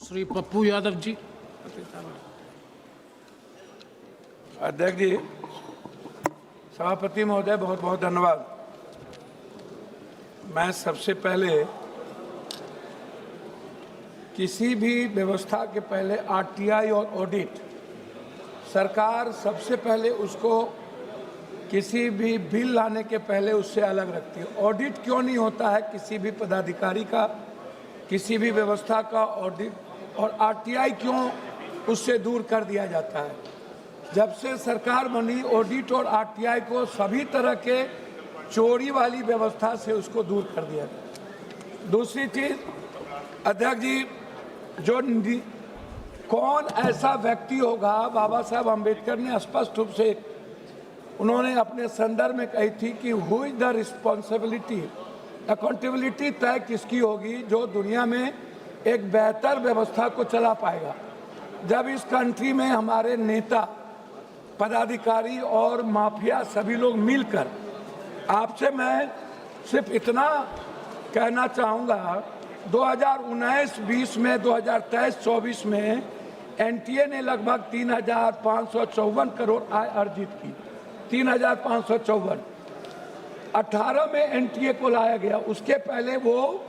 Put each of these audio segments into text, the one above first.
श्री पप्पू यादव जी। अध्यक्ष जी, सभापति महोदय, बहुत बहुत धन्यवाद। मैं सबसे पहले किसी भी व्यवस्था के पहले आरटीआई और ऑडिट, सरकार सबसे पहले उसको किसी भी बिल लाने के पहले उससे अलग रखती है। ऑडिट क्यों नहीं होता है किसी भी पदाधिकारी का, किसी भी व्यवस्था का ऑडिट, और आरटीआई क्यों उससे दूर कर दिया जाता है? जब से सरकार बनी, ऑडिट और आरटीआई को सभी तरह के चोरी वाली व्यवस्था से उसको दूर कर दिया गया। दूसरी चीज, अध्यक्ष जी, जो कौन ऐसा व्यक्ति होगा, बाबा साहब अम्बेडकर ने स्पष्ट रूप से उन्होंने अपने संदर्भ में कही थी कि who is the responsibility, accountability तय किसकी होगी जो दुनिया में एक बेहतर व्यवस्था को चला पाएगा। जब इस कंट्री में हमारे नेता, पदाधिकारी और माफिया सभी लोग मिलकर, आपसे मैं सिर्फ इतना कहना चाहूँगा, 2019-20 में, 2023-24 में एनटीए ने लगभग 3,554 करोड़ आय अर्जित की। 3,554 18 में एनटीए को लाया गया। उसके पहले वो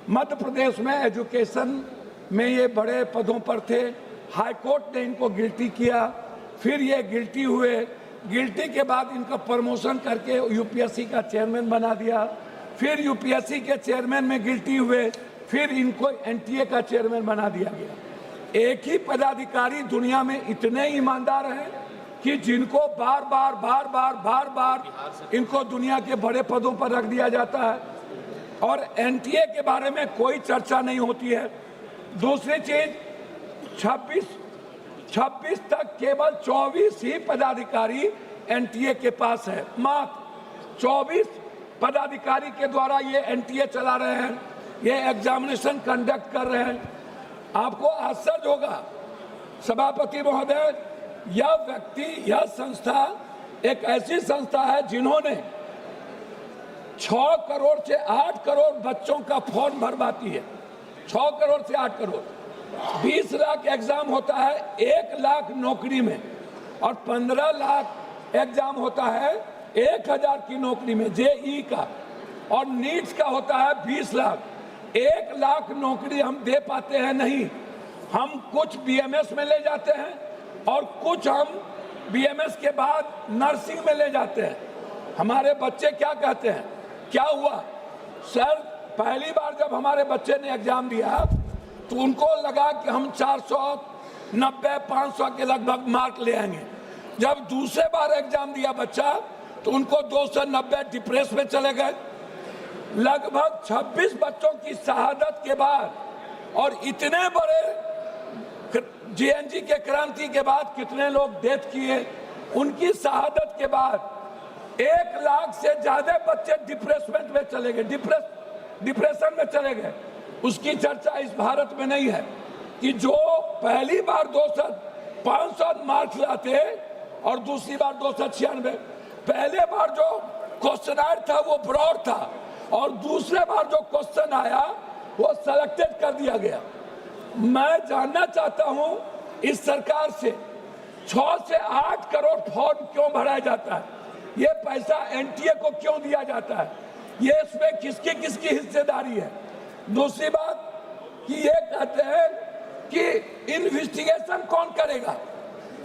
मध्य प्रदेश में एजुकेशन में ये बड़े पदों पर थे। हाई कोर्ट ने इनको गिल्टी किया, फिर ये गिल्टी हुए। गिल्टी के बाद इनका प्रमोशन करके यूपीएससी का चेयरमैन बना दिया। फिर यूपीएससी के चेयरमैन में गिल्टी हुए, फिर इनको एनटीए का चेयरमैन बना दिया गया। एक ही पदाधिकारी दुनिया में इतने ईमानदार हैं कि जिनको बार बार इनको दुनिया के बड़े पदों पर रख दिया जाता है और एनटीए के बारे में कोई चर्चा नहीं होती है। दूसरी चीज, 26 तक केवल 24 ही पदाधिकारी एनटीए के पास है। मात्र 24 पदाधिकारी के द्वारा ये एनटीए चला रहे हैं, ये एग्जामिनेशन कंडक्ट कर रहे हैं। आपको आश्चर्य होगा सभापति महोदय, यह व्यक्ति, यह संस्था एक ऐसी संस्था है जिन्होंने 6 करोड़ से 8 करोड़ बच्चों का फॉर्म भरवाती है। 6 करोड़ से 8 करोड़, 20 लाख एग्जाम होता है 1 लाख नौकरी में, और 15 लाख एग्जाम होता है 1000 की नौकरी में जेई का, और नीट्स का होता है 20 लाख। 1 लाख नौकरी हम दे पाते हैं नहीं। हम कुछ बीएमएस में ले जाते हैं और कुछ हम बीएमएस के बाद नर्सिंग में ले जाते हैं। हमारे बच्चे क्या कहते हैं, क्या हुआ सर, पहली बार जब हमारे बच्चे ने एग्जाम दिया तो उनको लगा कि हम 490-500 के लगभग मार्क ले आएंगे। जब दूसरे बार एग्जाम दिया बच्चा तो उनको 290 डिप्रेस में चले गए। लगभग 26 बच्चों की शहादत के बाद और इतने बड़े जीएनजी के क्रांति के बाद कितने लोग डेथ किए, उनकी शहादत के बाद 1 लाख से ज्यादा बच्चे डिप्रेसमेंट में चले गए, डिप्रेशन में चले गए। उसकी चर्चा इस भारत में नहीं है कि जो पहली बार 500 मार्क्स लाते और दूसरी बार 296। पहले बार जो क्वेश्चन था वो ब्रॉड था और दूसरे बार जो क्वेश्चन आया वो सेलेक्टेड कर दिया गया। मैं जानना चाहता हूं इस सरकार से 6 से 8 करोड़ फॉर्म क्यों भराया जाता है, ये पैसा एनटीए को क्यों दिया जाता है, ये इसमें किसकी किसकी हिस्सेदारी है। दूसरी बात कि ये कहते हैं कि इन्वेस्टिगेशन कौन करेगा,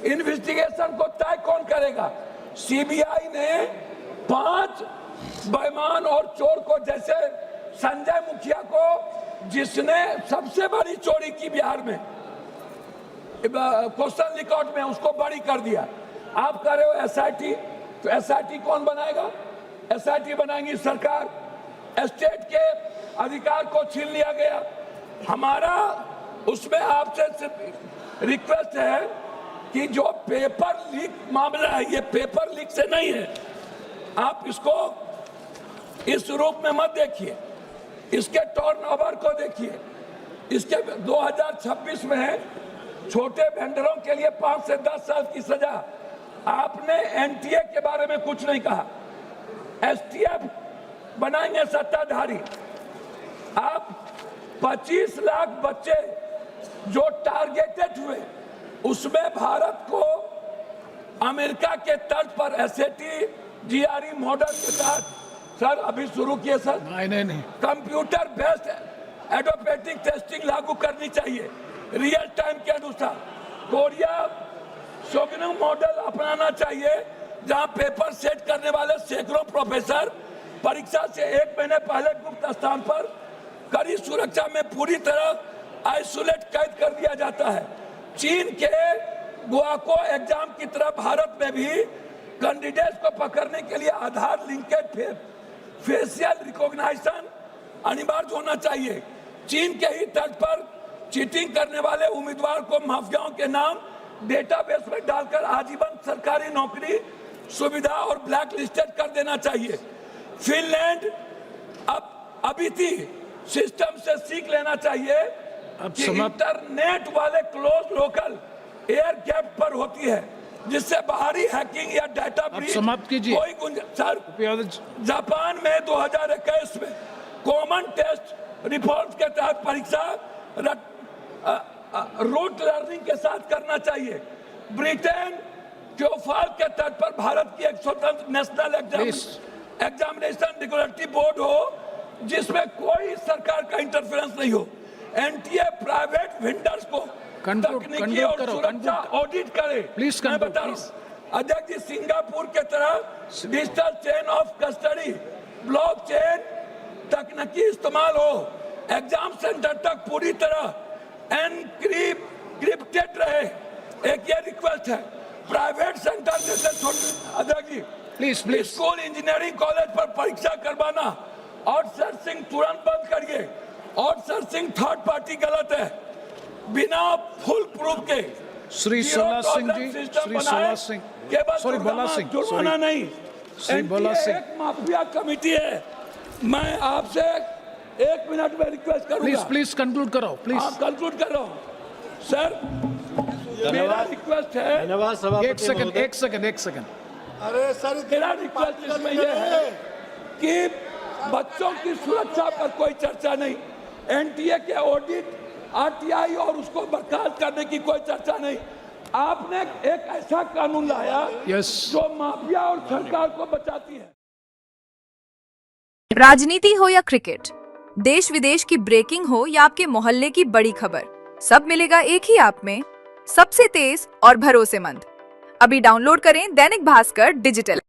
इन्वेस्टिगेशन को तय कौन करेगा। सीबीआई ने 5 बेईमान और चोर को, जैसे संजय मुखिया को जिसने सबसे बड़ी चोरी की बिहार में क्वेश्चन रिकॉर्ड में, उसको बड़ी कर दिया। आप कह रहे हो एसआईटी, तो एसआईटी कौन बनाएगा, एसआईटी बनाएंगी सरकार। स्टेट के अधिकार को छीन लिया गया। हमारा उसमें आपसे सिर्फ रिक्वेस्ट है कि जो पेपर लीक मामला है, ये पेपर लीक से नहीं है, आप इसको इस रूप में मत देखिए, इसके टर्नओवर को देखिए। इसके 2026 में छोटे वेंडरों के लिए 5 से 10 साल की सजा। आपने एनटीए के बारे में कुछ नहीं कहा। एसटीएफ बनाएंगे सत्ताधारी। आप 25 लाख बच्चे जो टारगेटेड हुए उसमें भारत को अमेरिका के तर्ज पर एसएटी जीआरई मॉडल के साथ सर अभी शुरू किए सर नहीं कंप्यूटर बेस्ड एडोपेटिक टेस्टिंग लागू करनी चाहिए रियल टाइम के अनुसार। कोरिया शोगनम मॉडल अपनाना चाहिए जहां पेपर सेट करने वाले सैकड़ों प्रोफेसर परीक्षा से 1 महीने पहले गुप्त स्थान पर कड़ी सुरक्षा में पूरी तरह आइसोलेट कैद कर दिया जाता है। चीन के गुआको एग्जाम की तरह भारत में भी कैंडिडेट्स को पकड़ने के लिए आधार लिंकेड फेशियल रिकॉग्निशन अनिवार्य होना चाहिए। चीन के ही तर्ज पर चीटिंग करने वाले उम्मीदवार को माफियाओं के नाम डेटाबेस में डालकर आजीवन सरकारी नौकरी सुविधा और ब्लैक लिस्टेड कर देना चाहिए। फिनलैंड अब अभी थी सिस्टम से सीख लेना चाहिए कि इंटरनेट वाले क्लोज लोकल एयर गैप पर होती है जिससे बाहरी हैकिंग या डाटा ब्रीच कोई गुंजाइश। जापान में 2021 में कॉमन टेस्ट रिफॉर्म के तहत परीक्षा रूट लर्निंग के साथ करना चाहिए। ब्रिटेन क्योफाल के तट पर भारत की एक स्वतंत्र नेशनल एग्जामिनेशन रेगुलेटरी बोर्ड हो जिसमें कोई सरकार का इंटरफेरेंस नहीं हो। एनटीए प्राइवेट वेंडर्स को तकनीकी और सुरक्षा ऑडिट करे। मैं बता रहा हूं अध्यक्ष जी, सिंगापुर के तरह digital chain of custody blockchain तकनीकी इस्तेमाल हो। एग्जाम सेंटर तक पूरी तरह एनक्रिप्टेड रहे। एक ये रिक्वेस्ट है प्राइवेट सेंटर जैसे अध्यक्ष जी प्लीज स्कूल इंजीनियरिंग कॉलेज पर परीक्षा करवाना आउटसोर्सिंग तुरंत बंद करिए। आउटसोर्सिंग थर्ड पार्टी गलत है। बिना फुल प्रूफ के श्री सोला सिंह जी, श्री सोला सिंह, सॉरी बोला सिंह, जुर्माना नहीं। श्री बोला सिंह, एक माफिया कमेटी है। मैं आपसे 1 मिनट में रिक्वेस्ट करूंगा। प्लीज कंक्लूड करो प्लीज। कंक्लूड कर रहा हूं सर। मेरा रिक्वेस्ट है एक सेकंड। अरे सर, मेरा रिक्वेस्ट इसमें यह है कि बच्चों की सुरक्षा पर कोई चर्चा नहीं। एनटीए के ऑडिट आरटीआई और उसको बर्खास्त करने की कोई चर्चा नहीं। आपने एक ऐसा कानून लाया जो माफिया और सरकार को बचाती है। राजनीति हो या क्रिकेट, देश विदेश की ब्रेकिंग हो या आपके मोहल्ले की बड़ी खबर, सब मिलेगा एक ही ऐप में, सबसे तेज और भरोसेमंद। अभी डाउनलोड करें दैनिक भास्कर डिजिटल।